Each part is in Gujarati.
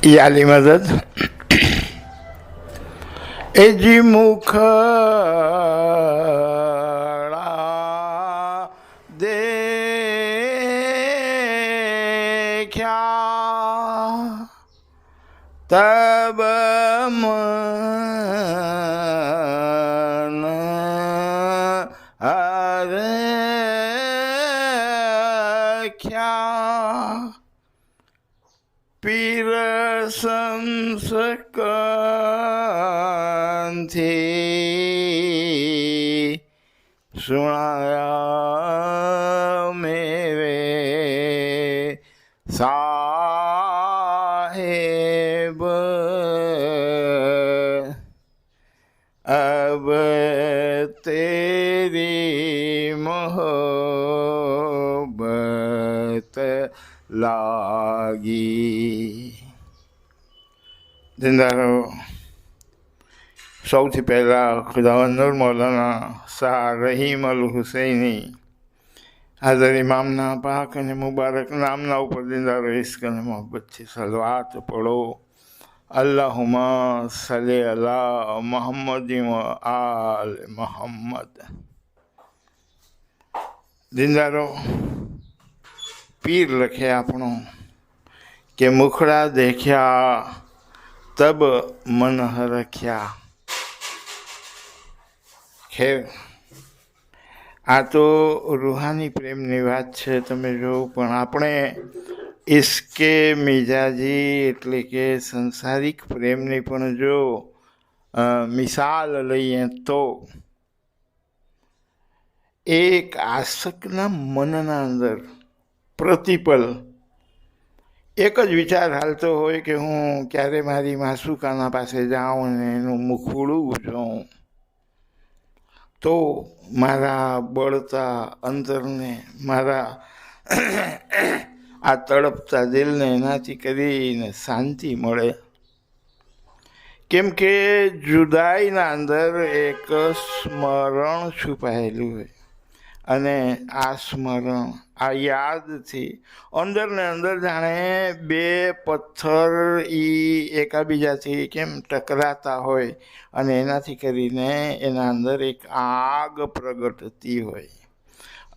યાલી મદદ એજી મુખડા દેખ્યા તબ મન હરખ્યા પીર સંસ્કંથી સુણાયા મેરે સાહેબ અબ તેરી મોહબ્બત લાગી. જિંદારો સૌથી પહેલાં ખુદાવંદ નૂર મૌલાના શાહ રહીમ અલ હુસૈની હાજર ઇમામના પાક અને મુબારક નામના ઉપર જિંદારો ઇશ્ક અને મોહબ્બતથી સલવાત પઢો. અલ્લાહુમ્મા સલ્લી અલા મુહમ્મદિન વ આલ મુહમ્મદ. જિંદારો પીર લખે આપણો કે મુખડા દેખ્યા તબ મન હરખ્યા. ખેર આ તો રૂહાની પ્રેમની વાત છે, તમે જો. પણ આપણે ઇશ્કે મિજાજી એટલે કે સંસારિક પ્રેમની પણ જો મિસાલ લઈએ તો એક આસકના મનના અંદર પ્રતિપલ એક જ વિચાર હાલતો હોય કે હું ક્યારે મારી માસુકાના પાસે જાઉં અને એનું મુખડું જોઉં તો મારા બળતા અંતરને, મારા આ તડપતા દિલને એનાથી કરીને શાંતિ મળે. કેમ કે જુદાઈના અંદર એક સ્મરણ છુપાયેલું હોય અને આ સ્મરણ, આ યાદથી અંદર ને અંદર જાણે બે પથ્થર એકાબીજાથી કેમ ટકરાતા હોય અને એનાથી કરીને એના અંદર એક આગ પ્રગટતી હોય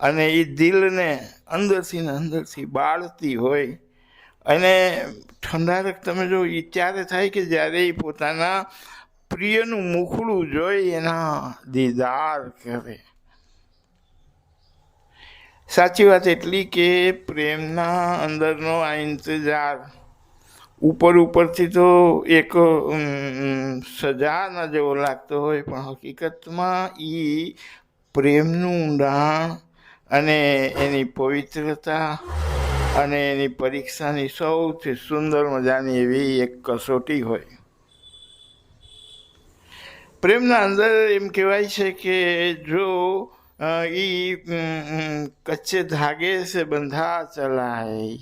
અને એ દિલને અંદરથી ને અંદરથી બાળતી હોય. અને ઠંડારક તમે જો એ ત્યારે થાય કે જ્યારે એ પોતાના પ્રિયનું મુખડું જોઈ એના દીદાર કરે. સાચી વાત એટલી કે પ્રેમના અંદરનો આ ઇંતજાર ઉપરથી તો એક સજાના જેવો લાગતો હોય, પણ હકીકતમાં એ પ્રેમનું ઊંડાણ અને એની પવિત્રતા અને એની પરીક્ષાની સૌથી સુંદર મજાની એવી એક કસોટી હોય. પ્રેમના અંદર એમ કહેવાય છે કે જો कच्चे धागे से बंधा चला है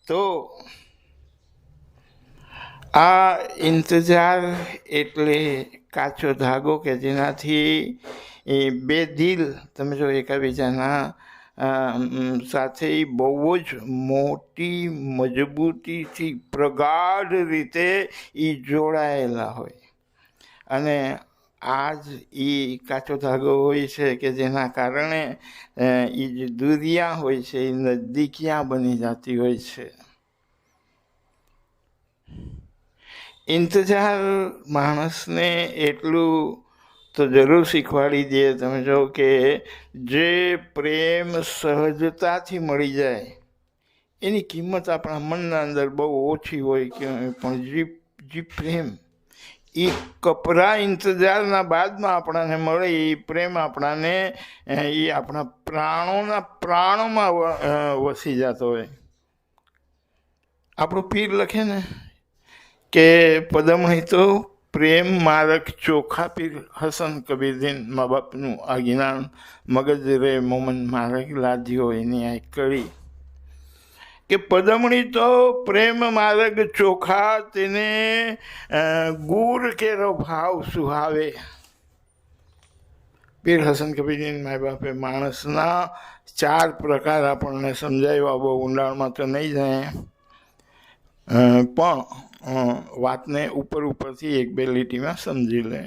तो આ ઇંતજાર એટલે કાચો ધાગો કે જેનાથી એ બે દિલ તમે જો એકાબીજાના સાથે બહુ જ મોટી મજબૂતીથી પ્રગાઢ રીતે એ જોડાયેલા હોય. અને આજ એ કાચો ધાગો હોય છે કે જેના કારણે એ જે દુરિયા હોય છે એ નજદીકિયા બની જતી હોય છે. ઇંતજાર માણસને એટલું તો જરૂર શીખવાડી દે, તમે જો કે જે પ્રેમ સહજતાથી મળી જાય એની કિંમત આપણા મનના અંદર બહુ ઓછી હોય કે પણ જે પ્રેમ એ કપરા ઇંતજારના બાદમાં આપણાને મળે એ પ્રેમ આપણાને એ આપણા પ્રાણોમાં વસી જતો હોય. આપણો પીર લખે ને કે પદમણી તો પ્રેમ મારક ચોખા પીર હસન કબીરદીન મા બાપનું આ જ્ઞાન મગજ રે મોમન મારક લાદ્યો એની આ કડી કે પદમણી તો પ્રેમ માર્ગ ચોખા તેને ગુર કેરો ભાવ સુહાવે. પીર હસન કબીરદીન માય બાપે માણસના 4 પ્રકાર આપણને સમજાવ્યા, બહુ ઊંડાણમાં તો નહીં જાય. પણ વાતને ઉપરથી એક બે લીટીમાં સમજી લે.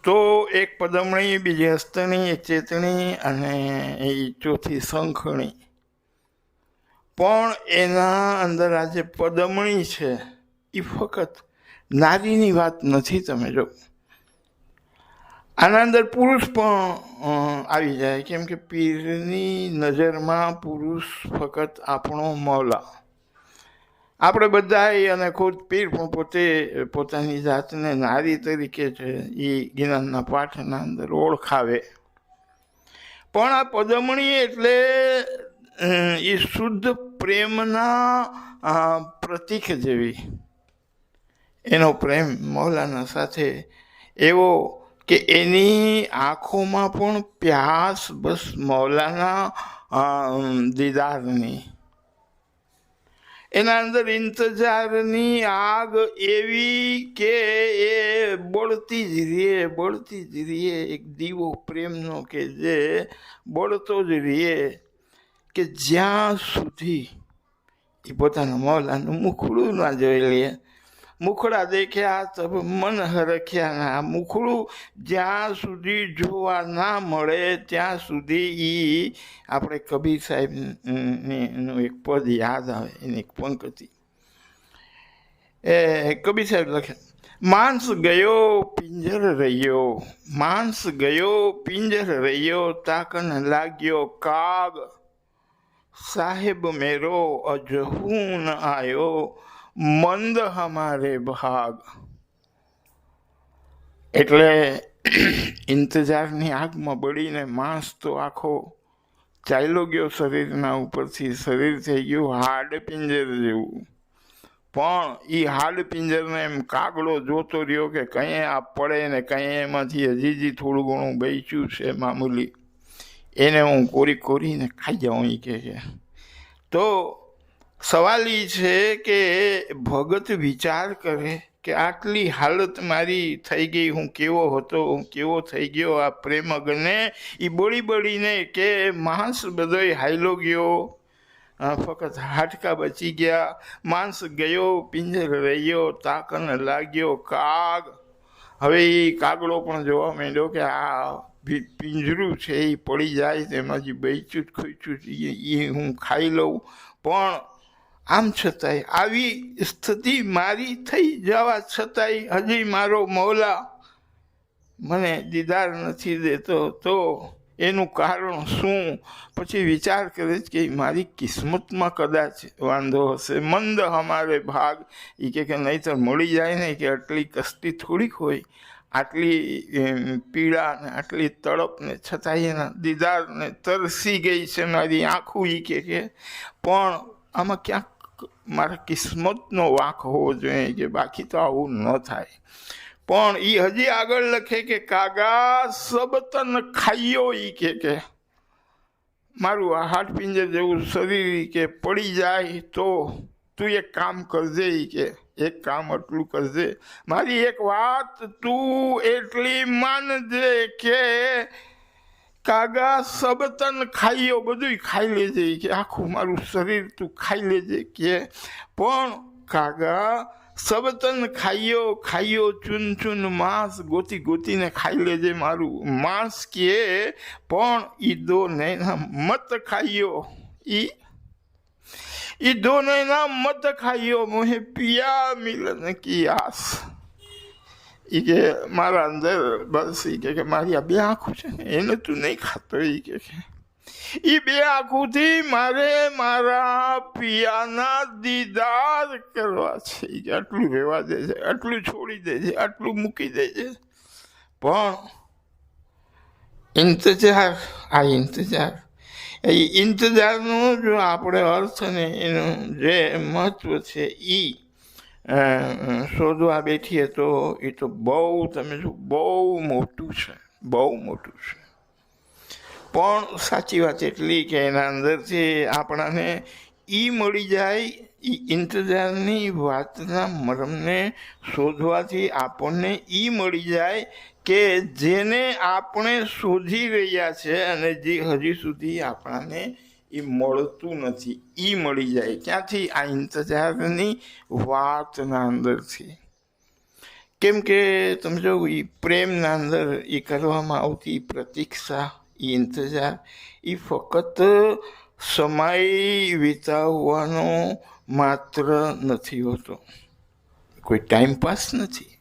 તો એક પદમણી, બીજી હસ્તણી, એક ચેતણી અને એ ચોથી શંખણી. પણ એના અંદર આ જે પદમણી છે એ ફક્ત નારીની વાત નથી. તમે જો આના અંદર પુરુષ પણ આવી જાય, કેમ કે પીરની નજરમાં પુરુષ ફક્ત આપણો મૌલા. આપણે બધા અને ખુદ પીર પણ પોતે પોતાની જાતને નારી તરીકે છે એ જ્ઞાનના પાઠના અંદર ઓળખાવે. પણ આ પદમણી એટલે એ શુદ્ધ પ્રેમના પ્રતીક જેવી. એનો પ્રેમ મૌલાના સાથે એવો કે એની આંખોમાં પણ પ્યાસ બસ મૌલાના દીદારની. એના અંદર ઇંતજારની આગ એવી કે એ બળતી જ રહે, એક દીવો પ્રેમનો કે જે બળતો જ રહે, કે જ્યાં સુધી એ પોતાના મૌલાનું મુખડું ના જોઈ લે. મુખડા દેખ્યા તબ મન હરખ્યા ના. મુખડું જ્યાં સુધી જોવા ના મળે ત્યાં સુધી એ આપણે કબીર સાહેબનું એક પદ યાદ આવે. એની એક પંક્તિ કબીર સાહેબ લખે, માણસ ગયો પિંજર રહ્યો, માણસ ગયો પિંજર રહ્યો, તાકન લાગ્યો કાગ, સાહેબ મેરો અજહુ ન આયો, મંદ હમારે ભાગ. એટલે ઇંતજારની આગમાં બળીને માણસ તો આખો ચાલ્યો ગયો શરીરના ઉપરથી. શરીર થઈ ગયું હાડ પિંજર જેવું. પણ એ હાડ પિંજરને એમ કાગડો જોતો રહ્યો કે કંઈ આ પડે ને કંઈ એમાંથી હજી થોડું ઘણું બચ્યું છે મામૂલી, એને હું કોરીને ખાઈ જાઉં એ કે. તો સવાલ એ છે કે ભગત વિચાર કરે કે આટલી હાલત મારી થઈ ગઈ, હું કેવો હતો, હું કેવો થઈ ગયો આ પ્રેમ અગ્ને એ બળીને કે માણસ બધોય હાયલો ગયો, ફક્ત હાડકા બચી ગયા. માણસ ગયો પિંજર રહ્યો, તાકન લાગ્યો કાગ. હવે એ કાગડો પણ જોવા માંડ્યો કે આ પિંજરું છે એ પડી જાય તેમાંથી બચ્યું ખોચ્યું એ હું ખાઈ લઉં. પણ આમ છતાંય આવી સ્થિતિ મારી થઈ જવા છતાંય હજી મારો મૌલા મને દીદાર નથી દેતો. તો એનું કારણ શું? પછી વિચાર કરે કે મારી કિસ્મતમાં કદાચ વાંધો હશે. મંદ અમારે ભાગ. એ કે નહીંતર મળી જાય ને કે આટલી કષ્ટી થોડીક હોય, આટલી પીડા ને આટલી તડપ ને છતાંય એના દીદારને તરસી ગઈ છે મારી આંખું. એ કે પણ આમાં ક્યાંક મારા કિસ્મતનો વાંક હોવો જોઈએ, કે બાકી તો આવું ન થાય. પણ એ હજી આગળ લખે કે કાગા સબતન ખાઈયો. એ કે મારું આ હાડપિંજર જેવું શરીર કે પડી જાય તો તું એક કામ કરજે. એ કે એક કામ એટલું કરજે, મારી એક વાત તું એટલી માનજે કે કાગા સબતન ખાઈયો, બધું ખાઈ લેજે કે આખું મારું શરીર તું ખાઈ લેજે કે. પણ કાગા સબતન ખાઈયો ચૂન ચૂન માંસ, ગોતીને ખાઈ લેજે મારું માંસ કે. પણ ઈ દો નૈના મત ખાઈયો, ઈ દો નૈના મત ખાઈયો, મોહે પિયા મિલન કી આસ. એ કે મારા અંદર બસ એ કે મારી આ બે આંખું છે ને એને તું નહીં ખાતો. એ કે એ બે આંખોથી મારે મારા પિયાના દીદાર કરવા છે. એ કે આટલું રહેવા દેજે, આટલું છોડી દેજે, આટલું મૂકી દેજે. પણ ઇંતજાર એ ઇંતજારનો જો આપણે અર્થ ને એનું જે મહત્વ છે એ શોધવા બેઠીએ તો એ તો બહુ તમે જો બહુ મોટું છે, બહુ મોટું છે. પણ સાચી વાત એટલી કે એના અંદરથી આપણાને એ મળી જાય. એ ઇંતજારની વાતના મરમને શોધવાથી આપણને એ મળી જાય કે જેને આપણે શોધી રહ્યા છે અને જે હજી સુધી આપણાને એ મળતું નથી. એ મળી જાય ક્યાંથી? આ ઇંતજારની વાતના અંદરથી. કેમ કે તમે જો એ પ્રેમના અંદર એ કરવામાં આવતી પ્રતીક્ષા, એ ઇંતજાર, એ ફક્ત સમય વિતાવવાનો માત્ર નથી હોતો, કોઈ ટાઈમ પાસ નથી.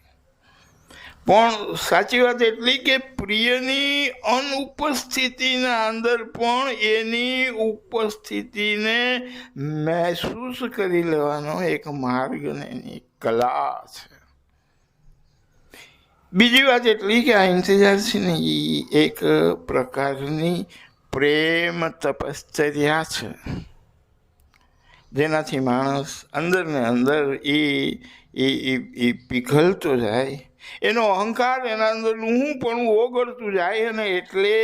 પણ સાચી વાત એટલી કે પ્રિયની અનુપસ્થિતિના અંદર પણ એની ઉપસ્થિતિને મહેસૂસ કરી લેવાનો એક માર્ગ ને એની કલા છે. બીજી વાત એટલી કે આ ઇંતજાર છે ને એ એક પ્રકારની પ્રેમ તપશ્ચર્યા છે, જેનાથી માણસ અંદર ને અંદર એ પીઘલતો જાય, એનો અહંકાર એના અંદરનું હું પણ ઓગળતું જાય, અને એટલે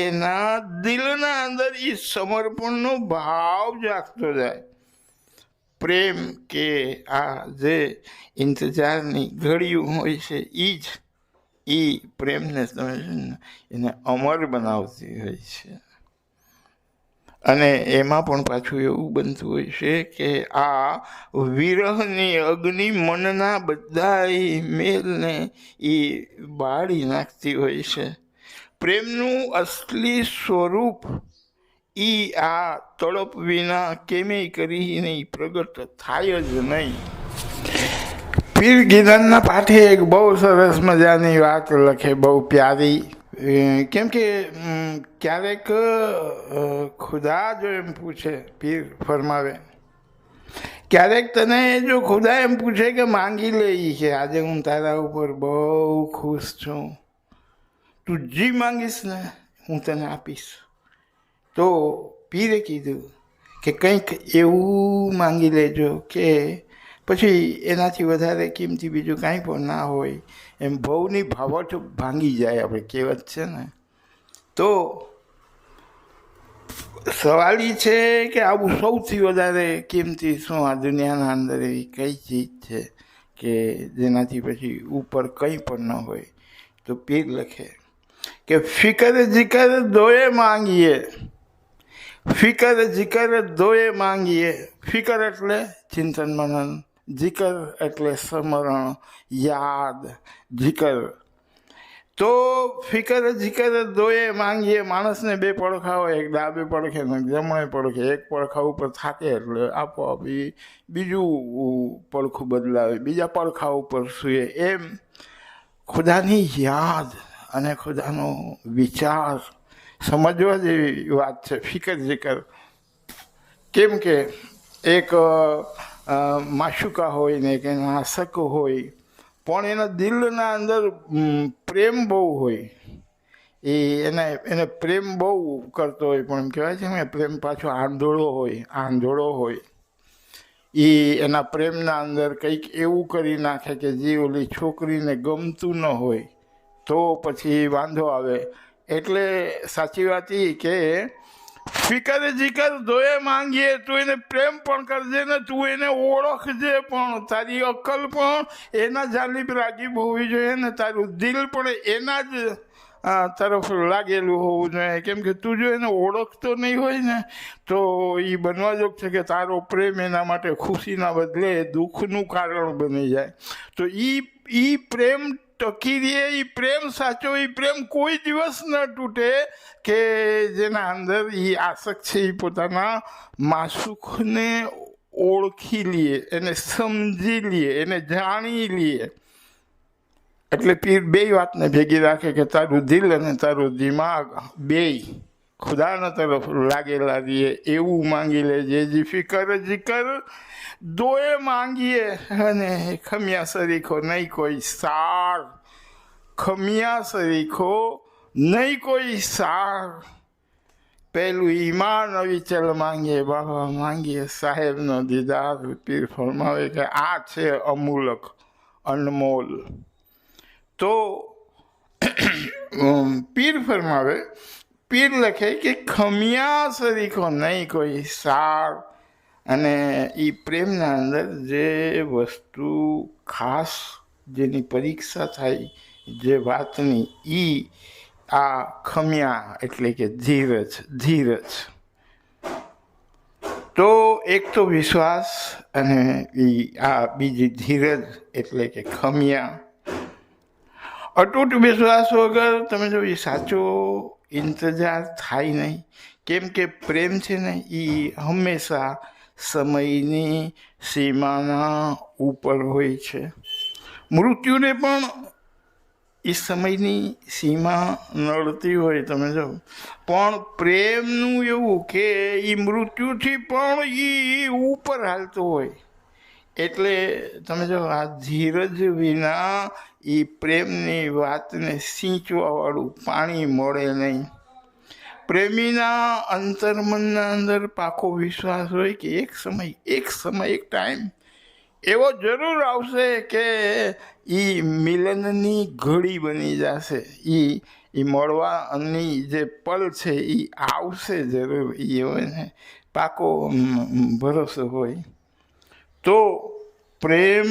એના દિલના અંદર એ સમર્પણનો ભાવ જાગતો જાય. પ્રેમ કે આ જે ઇંતજારની ઘડિયું હોય છે એ પ્રેમને તમે એને અમર બનાવતી હોય છે. અને એમાં પણ પાછું એવું બનતું હોય છે કે આ વિરહની અગ્નિ મનના બધા મેલને એ બાળી નાખતી હોય છે. પ્રેમનું અસલી સ્વરૂપ એ આ તડપ વિના કેમેય કરીને પ્રગટ થાય જ નહીં. પીર ગિરધરના પાઠે એક બહુ સરસ મજાની વાત લખે, બહુ પ્યારી. કેમ કે ક્યારેક ખુદા જો એમ પૂછે, પીર ફરમાવે, ક્યારેક તને જો ખુદા એમ પૂછે કે માંગી લે કે આજે હું તારા ઉપર બહુ ખુશ છું, તું જી માંગીશ ને હું તને આપીશ. તો પીરે કીધું કે કંઈક એવું માંગી લેજો કે પછી એનાથી વધારે કિંમતી બીજું કાંઈ પણ ના હોય, એમ ભવની ભાવટ ભાંગી જાય, આપણે કહેવત છે ને. તો સવાલ એ છે કે આવું સૌથી વધારે કિંમતી શું આ દુનિયાના અંદર એવી કઈ ચીજ છે કે જેનાથી પછી ઉપર કંઈ પણ ન હોય? તો પીર લખે કે ફિકર જિકર દોએ માંગીએ, ફિકર જિકર દોએ માંગીએ. ફિકર એટલે ચિંતન મનન, જિકર એટલે સ્મરણ, યાદ, જિકર. તો ફિકર જિકર દોએ માંગીએ. માણસને બે પડખા હોય, એક ડાબે પડખે ને જમણે પડખે. એક પડખા ઉપર થાકે એટલે આપોઆપ બીજું પડખું બદલાવે, બીજા પડખા ઉપર સૂએ. એમ ખુદાની યાદ અને ખુદાનો વિચાર સમજવા જેવી વાત છે, ફિકર જિકર. કેમ કે એક માશુકા હોય ને કે આસક હોય, પણ એના દિલના અંદર પ્રેમ બહુ હોય. એને પ્રેમ બહુ કરતો હોય, પણ એમ કહેવાય છે ને પ્રેમ પાછો આંધળો હોય. એના પ્રેમના અંદર કંઈક એવું કરી નાખે કે જે ઓલી છોકરીને ગમતું ન હોય, તો પછી વાંધો આવે. એટલે સાચી વાત એ કે ફિકર જિકર દોએ માંગીએ. તું એને પ્રેમ પણ કરજે ને તું એને ઓળખજે પણ. તારી અક્કલ પણ એના જાલિબ રાગીબ હોવી જોઈએ ને તારું દિલ પણ એના જ તરફ લાગેલું હોવું જોઈએ. કેમ કે તું જો એને ઓળખતો નહીં હોય ને તો એ બનવા જોગ છે કે તારો પ્રેમ એના માટે ખુશીના બદલે દુઃખનું કારણ બની જાય. તો એ પ્રેમ ટકી રહે, એ પ્રેમ સાચો, એ પ્રેમ કોઈ દિવસ ન તૂટે કે જેના અંદર એ આસક્ત છે એ પોતાના માસુખને ઓળખી લે, એને સમજી લે, એને જાણી લે. એટલે પીર બે વાતને ભેગી રાખે કે તારું દિલ અને તારું દિમાગ બેય ખુદાના તરફ લાગેલા રહીએ એવું માંગી લેજે. જી ફિકર જિકર દોએ માંગીએ. અને ખમિયા સરીખો નહીં કોઈ સાર, ખમિયા સરીખો નહીં કોઈ સાર. પહેલું ઈમાન અવિચલ માંગીએ, બાબા માંગીએ સાહેબનો દીદાર. પીર ફરમાવે કે આ છે અમૂલક, અનમોલ. તો પીર ફરમાવે, પીર લખે કે ખમિયા સરીખો નહીં કોઈ સાર. અને એ પ્રેમના અંદર જે વસ્તુ ખાસ જેની પરીક્ષા થાય, જે વાતની, આ ખમિયા એટલે કે ધીરજ. તો એક તો વિશ્વાસ અને આ બીજી ધીરજ એટલે કે ખમિયા. અતૂટ વિશ્વાસ વગર તમે જો એ સાચો ઇંતજાર થાય નહીં. કેમ કે પ્રેમ છે ને એ હંમેશા સમયની સીમાના ઉપર હોય છે. મૃત્યુને પણ એ સમયની સીમા નડતી હોય તમે જો, પણ પ્રેમનું એવું કે એ મૃત્યુથી પણ એ ઉપર હાલતું હોય. એટલે તમે જો આ ધીરજ વિના એ પ્રેમની વાતને સિંચવાવાળું પાણી મળે નહીં. પ્રેમીના અંતર્મનના અંદર પાકો વિશ્વાસ હોય કે એક ટાઈમ એવો જરૂર આવશે કે એ મિલનની ઘડી બની જશે. એ મળવાની જે પલ છે એ આવશે જરૂર. એ હોય ને પાકો ભરોસો હોય. તો પ્રેમ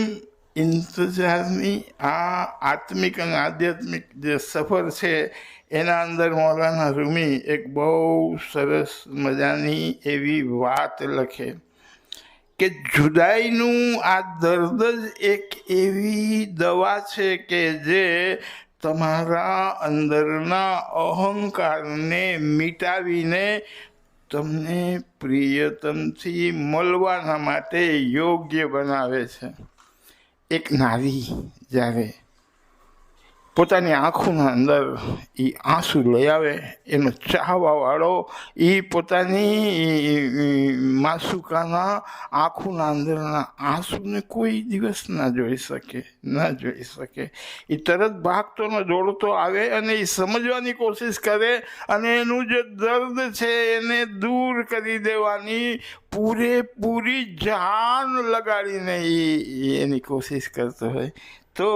ઇંતજારની આ આત્મિક અને આધ્યાત્મિક જે સફર છે એના અંદર મૌલાના રૂમી એક બહુ સરસ મજાની એવી વાત લખે કે જુદાઈનું આ દર્દ જ એક એવી દવા છે કે જે તમારા અંદરના અહંકારને મિટાવીને તમને પ્રિયતમથી મળવાના માટે યોગ્ય બનાવે છે. એક નારી જ્યારે પોતાની આંખોના અંદર એ આંસુ લઈ આવે, એનો ચાહવાવાળો એ પોતાની માસુકાના આંખોના અંદરના આંસુને કોઈ દિવસ ના જોઈ શકે. એ તરત ભાગતો ને દોડતો આવે અને એ સમજવાની કોશિશ કરે અને એનું જે દર્દ છે એને દૂર કરી દેવાની પૂરેપૂરી જાન લગાડીને એની કોશિશ કરતો હોય. તો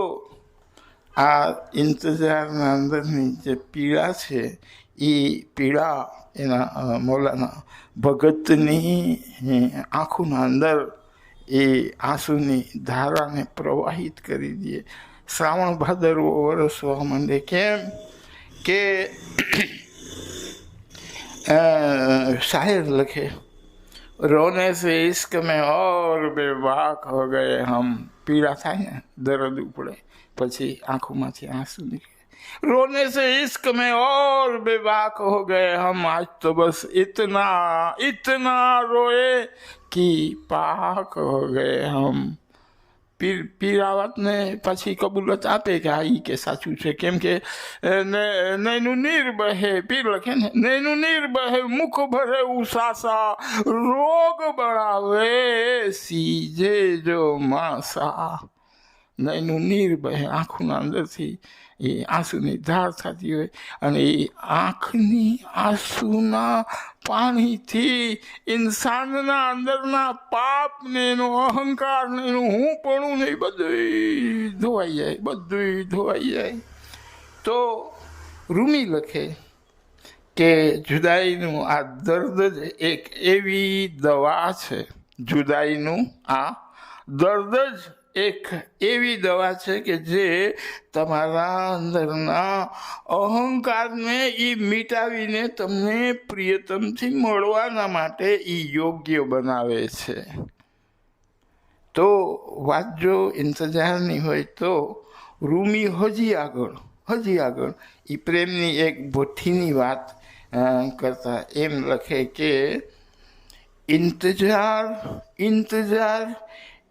આ ઇંતજારના અંદરની જે પીડા છે એ પીડા એના મૌલાના ભગતની આંખોના અંદર એ આંસુની ધારાને પ્રવાહિત કરી દે. શ્રાવણ ભાદરવો વરસવા માંડે. કેમ કે શાયર લખે, રોને સે ઇશ્ક મેં ઓર બેબાક હો ગયે હમ. પીડા થાય ને, દર્દ ઉપડે, પછી આંખોમાંથી આંસુ નીકળે. रोने से इश्क में और बेबाक हो गए हम, आज तो बस इतना रोए कि पाक हो गए हम. પીરાવતને પછી કબૂલત આપે કે આ ઈ કે સાચું છે. કેમ કે નૈનું નીર બહે, પીર લખે ને, નૈનું નીર બહે મુખ ભરે ઉસાસા, રોગ बढ़ावे सीजे जो मासा. નૈનું નીર બહે, આંખોના અંદરથી એ આંસુની ધાર થતી હોય અને એ આંખની આંસુના પાણીથી ઇન્સાનના અંદરના પાપને, એનો અહંકારને, એનું હું પણ ને બધું ધોવાઈ જાય. તો રૂમી લખે કે જુદાઈનું આ દર્દ જ એક એવી દવા છે. જુદાઈનું આ દર્દ જ એક એવી દવા છે કે જે તમારા અંદરના અહંકારને એ મિટાવીને તમને પ્રિયતમથી મળવાના માટે એ યોગ્ય બનાવે છે. તો વાત જો ઇંતજારની હોય તો રૂમી હજી આગળ એ પ્રેમની એક ભઠ્ઠીની વાત કરતા એમ લખે કે ઇંતજાર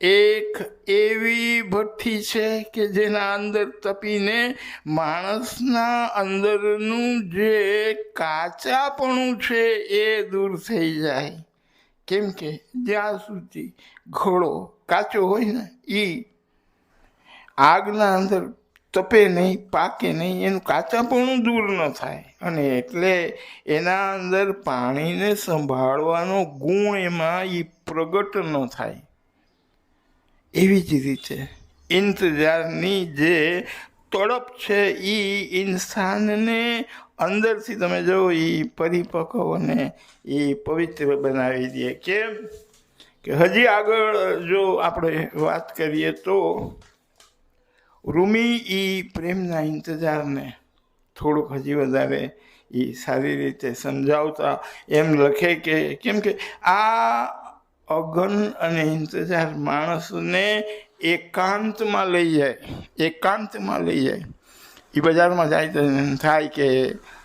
એક એવી ભઠ્ઠી છે કે જેના અંદર તપીને માણસના અંદરનું જે કાચાપણું છે એ દૂર થઈ જાય. કેમ કે જ્યાં સુધી ઘોડો કાચો હોય ને એ આગના અંદર તપે નહીં, પાકે નહીં, એનું કાચાપણું દૂર ન થાય. અને એટલે એના અંદર પાણીને સંભાળવાનો ગુણ એમાં એ પ્રગટ ન થાય. એવી જ રીતે ઇંતજારની જે તડપ છે એ ઇન્સાનને અંદરથી તમે જો એ પરિપક્વ અને એ પવિત્ર બનાવી દે. કેમ કે હજી આગળ જો આપણે વાત કરીએ તો રૂમી એ પ્રેમના ઇંતજારને થોડુંક હજી વધારે એ સારી રીતે સમજાવતા એમ લખે કે કેમ કે આ અગન અને ઇંતજાર માણસને એકાંતમાં લઈ જાય. એ બજારમાં જાય તો થાય કે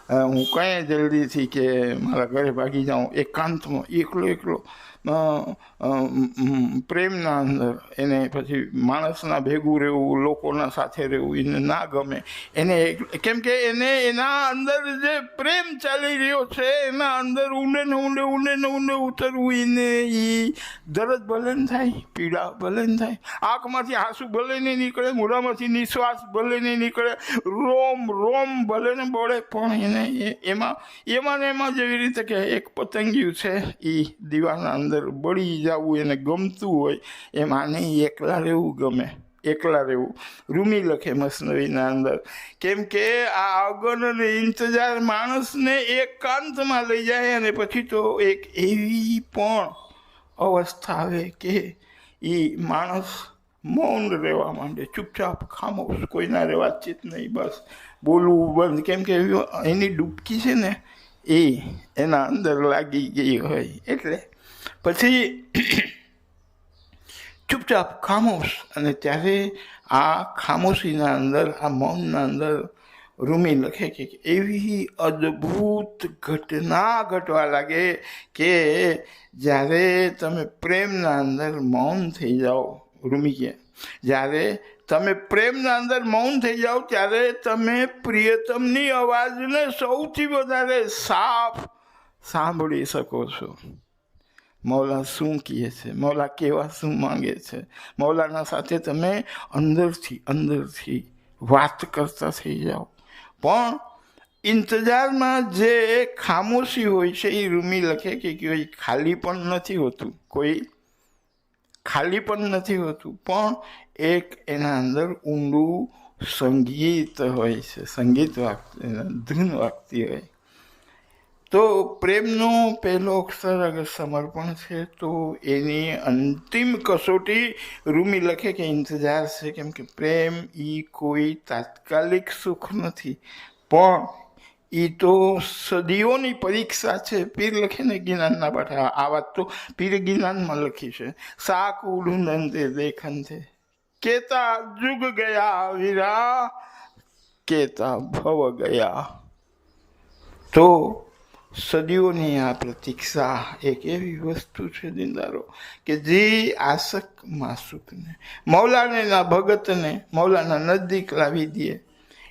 હું કંઈ જલ્દીથી કે મારા ઘરે ભાગી જાઉં, એકાંતમાં એકલો પ્રેમના અંદર એને પછી માણસના ભેગું રહેવું, લોકોના સાથે રહેવું એને ના ગમે. એને કેમ કે એને એના અંદર જે પ્રેમ ચાલી રહ્યો છે એના અંદર ઊંડે ને ઊંડે ઉતરવું, એને એ દર્દ ભલે ને થાય, પીડા ભલે ને થાય, આંખમાંથી આંસુ ભલે નહીં નીકળે, મોઢામાંથી નિશ્વાસ ભલે નહીં નીકળે, રોમ ભલે ને બળે, પણ એને એમાં જેવી રીતે કે એક પતંગિયું છે એ દીવાના અંદર બળી જવું એને ગમતું હોય, એમાં નહીં એકલા રહેવું ગમે, એકલા રહેવું. રૂમી લખે મસનવીના અંદર, કેમ કે આ અગન અને ઇંતજાર માણસને એકાંતમાં લઈ જાય. અને પછી તો એક એવી પણ અવસ્થા આવે કે એ માણસ મૌન રહેવા માંડે, ચૂપચાપ ખામોશ, કોઈના રે વાતચીત નહીં, બસ બોલવું બંધ. કેમ કે એની ડૂબકી છે ને એ એના અંદર લાગી ગઈ હોય. એટલે પછી ચૂપચાપ ખામોશ. અને ત્યારે આ ખામોશીના અંદર, આ મૌનના અંદર રૂમી લખે કે એવી અદ્ભુત ઘટના ઘટવા લાગે કે જ્યારે તમે પ્રેમના અંદર મૌન થઈ જાઓ. રૂમી કહે જ્યારે તમે પ્રેમના અંદર મૌન થઈ જાઓ ત્યારે તમે પ્રિયતમની અવાજને સૌથી વધારે સાફ સાંભળી શકો છો. મૌલા શું કહે છે, મૌલા કેવા શું માંગે છે, મૌલાના સાથે તમે અંદરથી વાત કરતા થઈ જાઓ. પણ ઇંતજારમાં જે ખામોશી હોય છે એ રૂમી લખે કે કોઈ ખાલી પણ નથી હોતું, પણ એક એના અંદર ઊંડું સંગીત હોય છે, સંગીત ધૂન વાગતી હોય. તો પ્રેમનો પહેલો અક્ષર અગર સમર્પણ છે તો એની અંતિમ કસોટી રૂમી લખે કે ઇંતજાર છે. કેમ કે પ્રેમ એ કોઈ તાત્કાલિક સુખ નથી, પણ એ તો સદીઓની પરીક્ષા છે. પીર લખે ને ગિનાનના પાઠા, આ વાત તો પીર ગિનાનમાં લખી છે. શાક ઉડુંદંતે દેખંતે કેતા જુગ ગયા વીરા, કેતા ભવ ગયા. તો સદીઓની આ પ્રતીક્ષા એક એવી વસ્તુ છે દિલદારો કે જે આશક માસુકને, મૌલાના ભગતને મૌલાના નજદીક લાવી દે.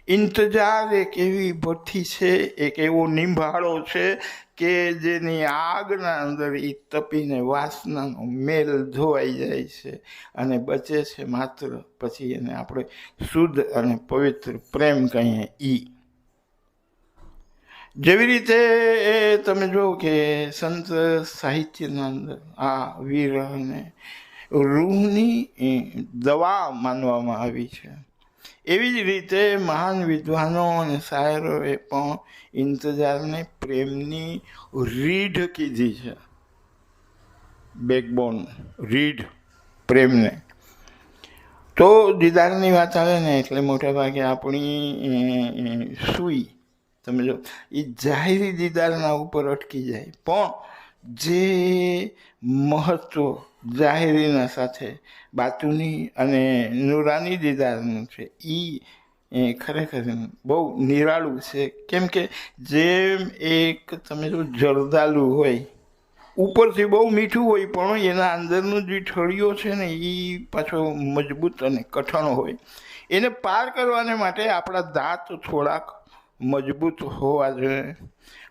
ઇંતજાર એક એવી ભઠ્ઠી છે, એક એવો નિંભાળો છે કે જેની આગના અંદર એ તપીને વાસનાનો મેલ ધોવાઈ જાય છે અને બચે છે માત્ર પછી એને આપણે શુદ્ધ અને પવિત્ર પ્રેમ કહીએ. જેવી રીતે તમે જો કે સંત સાહિત્યના અંદર આ વિરહને રૂહની દવા માનવામાં આવી છે. એવી જ રીતે મહાન વિદ્વાનો અને શાયરોએ પણ ઇંતજારને પ્રેમની રીઢ કીધી છે, બેકબોન, રીઢ પ્રેમને. તો દીદારની વાત આવે ને એટલે મોટાભાગે આપણી સૂઈ તમે જો એ જાહેરી દીદારના ઉપર અટકી જાય, પણ જે મહત્વ જાહેરીના સાથે બાતુની અને નૂરાની દીદારનું છે એ ખરેખર બહુ નિરાળું છે. કેમ કે જેમ એક તમે જો જરદાલુ હોય, ઉપરથી બહુ મીઠું હોય પણ એના અંદરનું જે ઠળિયો છે ને એ પાછો મજબૂત અને કઠણ હોય. એને પાર કરવાને માટે આપણા દાંત થોડાક મજબૂત હોવા જોઈએ.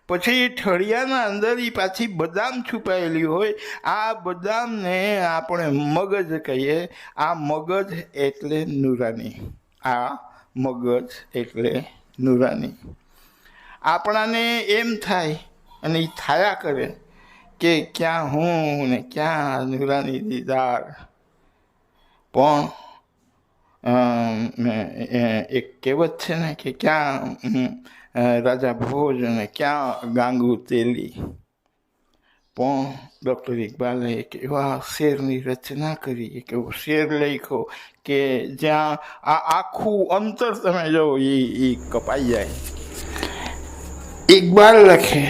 પછી એ ઠળિયાના અંદર એ પાછી બદામ છુપાયેલી હોય. આ બદામને આપણે મગજ કહીએ. આ મગજ એટલે નૂરાની, આ મગજ એટલે નૂરાની. આપણાને એમ થાય અને એ થાયા કરે કે ક્યાં હું ને ક્યાં નૂરાની દીદાર. પણ એક કહેવત છે ને કે ક્યાં રાજા ભોજ અને ક્યાં ગાંગુ તેલી. પણ ડૉક્ટર ઇકબાલે એક એવા શેરની રચના કરી, એક એવો શેર લખ્યો કે જ્યાં આ આખું અંતર તમે જો એ કપાઈ જાય. ઇકબાલ લખે,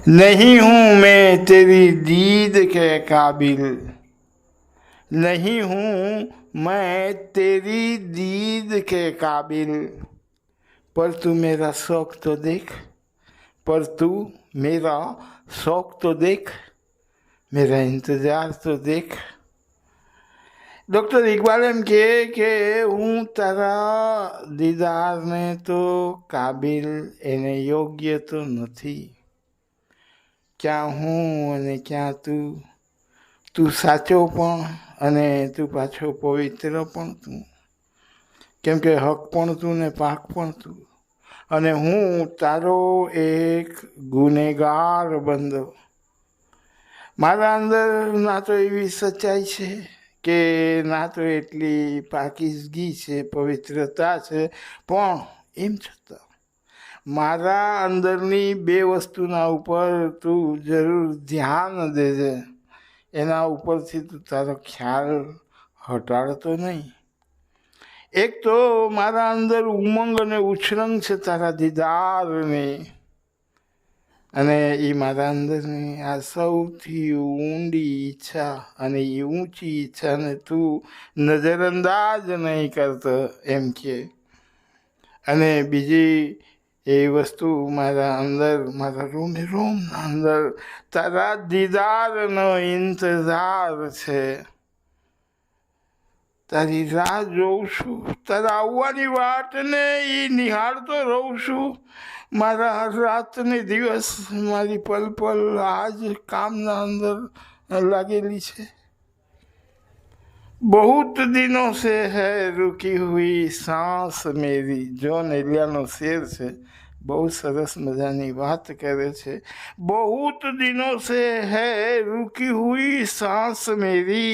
नहीं हूँ मैं तेरी दीद के काबिल, नहीं हूँ मैं तेरी दीद के काबिल, पर तू मेरा शौक तो देख, पर तू मेरा शौक तो देख, मेरा इंतजार तो देख। ડૉક્ટર ઇકબાલ એમ કહે કે હું તારા દીદારને તો કાબિલ એને યોગ્ય તો નથી, ક્યાં હું અને ક્યાં તું, તું સાચો પણ અને તું પાછો પવિત્ર પણ તું, કેમ કે હક પણ તું ને પાક પણ તું, અને હું તારો એક ગુનેગાર બંદો। મારા અંદર ના તો એવી સચ્ચાઈ છે કે ના તો એટલી પાકીઝગી છે, પવિત્રતા છે, પણ એમ છતાં મારા અંદરની બે વસ્તુના ઉપર તું જરૂર ધ્યાન દેજે, એના ઉપરથી તું તારો ખ્યાલ હટાડતો નહીં। એક તો મારા અંદર ઉમંગ અને ઉછરંગ છે તારા દીદારની, અને એ મારા અંદરની આ સૌથી ઊંડી ઈચ્છા અને એ ઊંચી ઈચ્છાને તું નજરઅંદાજ નહીં કરતો એમ કે। અને બીજી એ વસ્તુ મારા અંદર, મારા રોમે રોમના અંદર તારા દીદારનો ઇંતજાર છે। તારી રાહ જોઉં છું, તારા આવવાની વાટને એ નિહાળતો રહું છું। મારા રાત ને દિવસ, મારી પલ પલ આજ કામના અંદર लागेली છે। बहुत दिनों से है रुकी हुई सांस मेरी, जॉन एलियानो शेर છે, બહુ સરસ મજાની વાત કરે છે। बहुत दिनों से है रुकी हुई सांस मेरी,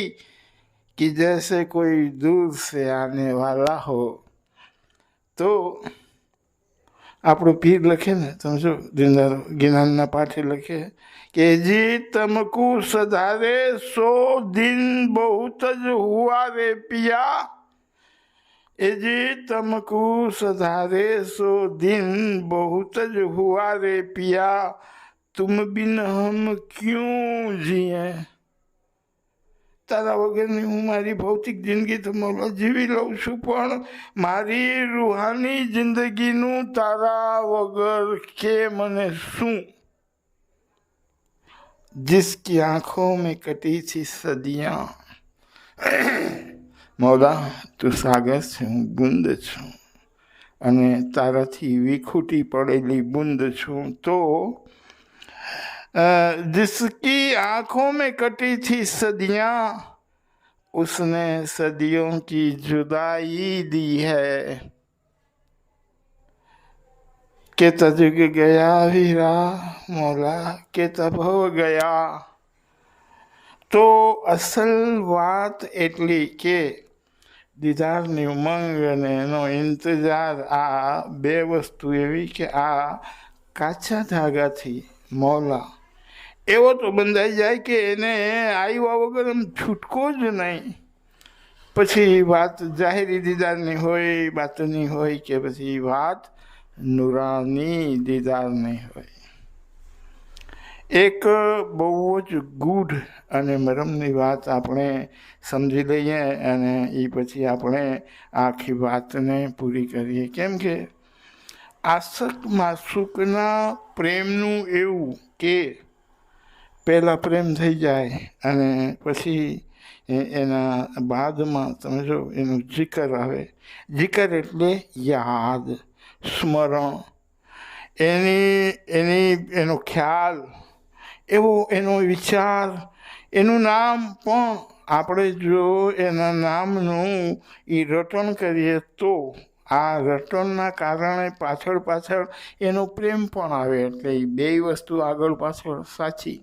कि जैसे कोई दूर से आने वाला हो। तो આપણો પીર લખે ને, તમે જો જ્ઞાનના પાઠે લખે કે જી તમકુ સધારે 100 दिन बहुत ज हुआ रे पिया, ए जी तमकु सधारे 100 दिन बहुत ज हुआ रे पिया, तुम बिन हम क्यों जिए। તારા વગરની હું મારી ભૌતિક જિંદગી તો મોલા જીવી લઉં છું, પણ મારી રૂહાની જિંદગીનું તારા વગર કે મને શું। जिसकी आंखों में कटी थी सदियां, मौला तू सागर छे हूँ बूंद छूँ, अने ताराथी विखूटी पड़ेली बूंद छूँ। तो जिसकी आंखों में कटी थी सदियां, उसने सदियों की जुदाई दी है। केता जुग गया वीरा मौला, केता भव गया। तो असल बात एटली के દીદારની ઉમંગ અને એનો ઇંતજાર, આ બે વસ્તુ એવી કે આ કાચા ધાગાથી મૌલા એવો તો બંધાઈ જાય કે એને આવ્યા વગર એમ છૂટકો જ નહીં। પછી વાત જાહેરી દીદારની હોય, બાતની હોય, કે પછી વાત નૂરાની દીદારની હોય। એક બહુ જ ગૂઢ અને મરમની વાત આપણે સમજી લઈએ અને એ પછી આપણે આખી વાતને પૂરી કરીએ। કેમ કે આશક માસુકના પ્રેમનું એવું કે પહેલાં પ્રેમ થઈ જાય અને પછી એના બાદમાં તમે જો એનું જિકર આવે। જિકર એટલે યાદ, સ્મરણ, એનો ખ્યાલ, એવો એનો વિચાર, એનું નામ। પણ આપણે જો એના નામનું એ રટણ કરીએ તો આ રટણના કારણે પાછળ પાછળ એનો પ્રેમ પણ આવે। એટલે એ બે વસ્તુ આગળ પાછળ સાચી।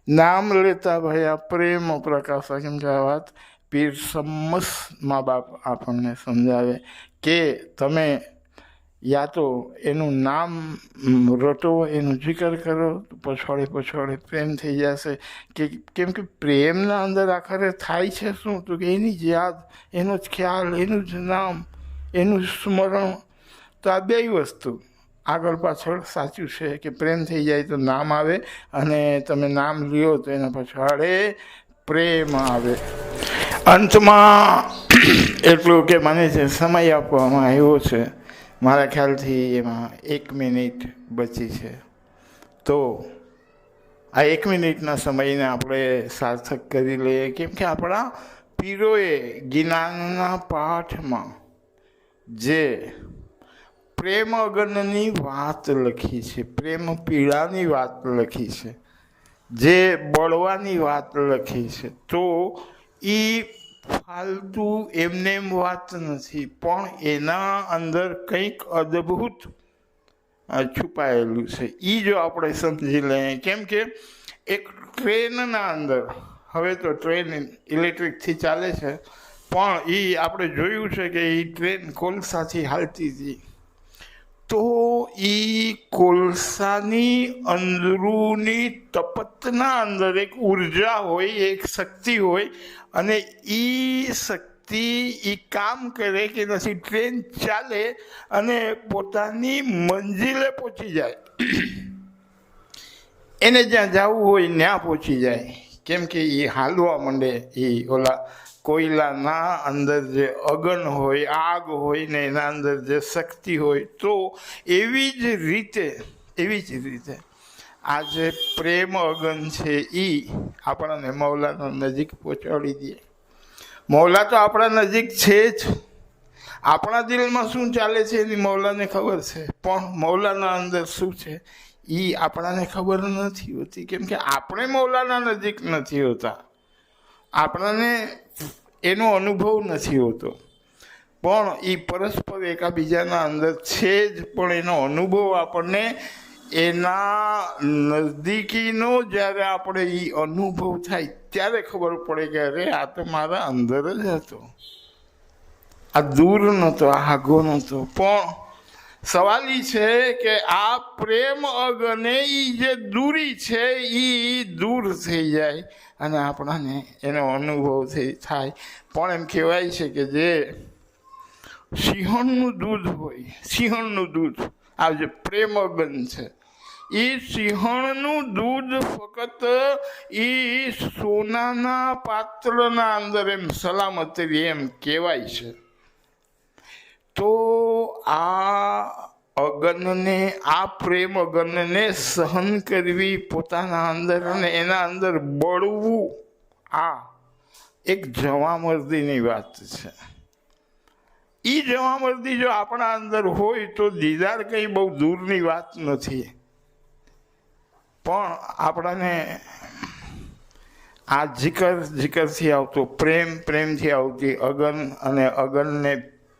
નામ લેતા ભયા પ્રેમ પ્રકાશા, કેમ કે આ વાત પીર સમસ મા બાપ આપણને સમજાવે કે તમે યા તો એનું નામ રટો, એનું જિકર કરો, પછવાડે પછવાડે પ્રેમ થઈ જશે। કે કેમ કે પ્રેમના અંદર આખરે થાય છે શું, તો કે એની જ યાદ, એનો જ ખ્યાલ, એનું જ નામ, એનું જ સ્મરણ। તો આ બે વસ્તુ આગળ પાછળ સાચું છે કે પ્રેમ થઈ જાય તો નામ આવે, અને તમે નામ લ્યો તો એના પાછળ પ્રેમ આવે. અંતમાં એટલું કે મને જે સમય આપવામાં આવ્યો છે, મારા ખ્યાલથી એમાં 1 મિનિટ બચી છે. તો આ 1 મિનિટના સમયને આપણે સાર્થક કરી લઈએ, કેમ કે આપણા પીરોએ જ્ઞાનના પાઠમાં જે પ્રેમ અગનની વાત લખી છે, પ્રેમ પીડાની વાત લખી છે, જે બળવાની વાત લખી છે, તો એ ફાલતુ એમને એમ વાત નથી, પણ એના અંદર કંઈક અદ્ભુત છુપાયેલું છે. એ જો આપણે સમજી લઈએ, કેમ કે એક ટ્રેનના અંદર, હવે તો ટ્રેન ઇલેક્ટ્રિકથી ચાલે છે, પણ એ આપણે જોયું છે કે એ ટ્રેન કોલસાથી હાલતી હતી. તો એ કોલસાની અંદરૂની તપતના અંદર એક ઉર્જા હોય, એક શક્તિ હોય, અને એ શક્તિ એ કામ કરે કે નથી ટ્રેન ચાલે અને પોતાની મંજિલે પહોંચી જાય, એને જ્યાં જવું હોય ત્યાં પહોંચી જાય. કેમ કે એ હાલવા માંડે, એ ઓલા કોયલાના અંદર જે અગન હોય, આગ હોય ને એના અંદર જે શક્તિ હોય. તો એવી જ રીતે આ જે પ્રેમ અગન છે એ આપણને મૌલાના નજીક પહોંચાડી દે. મૌલા તો આપણા નજીક છે જ, આપણા દિલમાં શું ચાલે છે એની મૌલાને ખબર છે, પણ મૌલાના અંદર શું છે એ આપણાને ખબર નથી હોતી, કેમ કે આપણે મૌલાના નજીક નથી હોતા, આપણને એનો અનુભવ નથી હોતો. પણ એ પરસ્પર એકાબીજાના અંદર છે જ, પણ એનો અનુભવ આપણને એના નજદીકીનો જ્યારે આપણે એ અનુભવ થાય ત્યારે ખબર પડે કે અરે આ તો મારા અંદર જ હતો, આ દૂર નહોતો, આ આગો નહોતો. પણ સવાલ એ છે કે આ પ્રેમ અગને એ જે દૂરી છે એ દૂર થઈ જાય અને આપણાને એનો અનુભવ થાય. પણ એમ કહેવાય છે કે જે સિંહણનું દૂધ હોય, સિંહણનું દૂધ, આ જે પ્રેમ અગન છે, એ સિંહણનું દૂધ ફક્ત એ સોનાના પાત્રના અંદર એમ સલામત રહે એમ કહેવાય છે. તો આ અગનને, આ પ્રેમ અગનને સહન કરવી પોતાના અંદર અને એના અંદર બળવું, આ એક જવામર્દીની વાત છે. એ જવામર્દી જો આપણા અંદર હોય તો દીદાર કંઈ બહુ દૂરની વાત નથી. પણ આપણાને આ જીકરથી આવતો પ્રેમ, પ્રેમથી આવતી અગન અને અગનને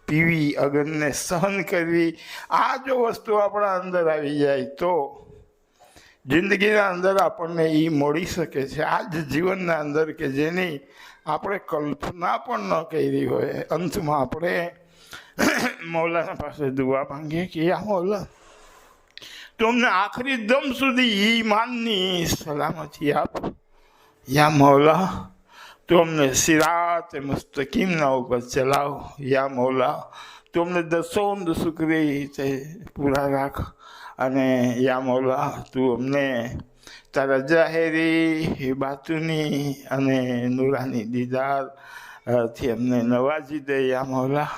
પીવી, અગનને સહન કરવી, આ જો વસ્તુ આપણા અંદર આવી જાય તો જિંદગીના અંદર આપણને એ મળી શકે છે. આ જ જીવનના અંદર કે જેની આપણે કલ્પના પણ ન કરી હોય. અંતમાં આપણે મૌલાના પાસે દુઆ માંગીએ કે યા મૌલા, તો અમને આખરી દમ સુધી ઈમાનની સલામતી આપ. યા મૌલા, તો અમને સિરાત મુસ્તકીમના ઉપર ચલાવો. યા મૌલા, તો અમને દસોંદ શુક્રી તે પૂરા રાખ. અને યા મૌલા, તું અમને તારા જાહેરી, બાતુની અને નૂરાની દીદારથી અમને નવાજી દે. યા મૌલા,